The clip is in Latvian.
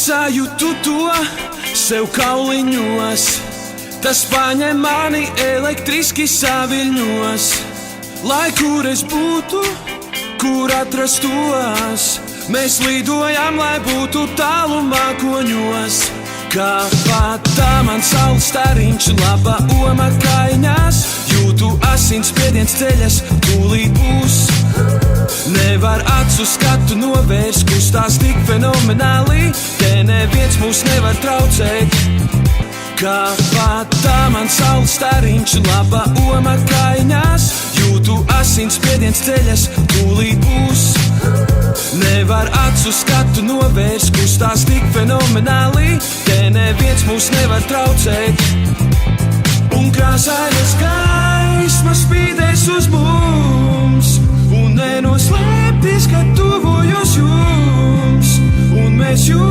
sajūtu to sev kauliņos, tas paņem mani elektriski saviļņos. Lai kur es būtu, kur atrastos, mēs lidojam, lai būtu tālu mākoņos. Kā patā man saules stariņš, laba oma kaiņās, jūtu asins spiediens ceļas, tūlīt būs. Nevar acu skatu novērst, kustās tik fenomenāli, te neviens mūs nevar traucēt. Kā patā man saules stariņš, laba oma kaiņās, jūtu asins spiediens ceļas, tūlīt būs. Nevar acu skatu novērst, kustās tik fenomenāli, te neviens mūs nevar traucēt. Un krāsainas gaismas spīdēs uz mums, un nenoslēpties, ka tuvojos jums, un mēs jums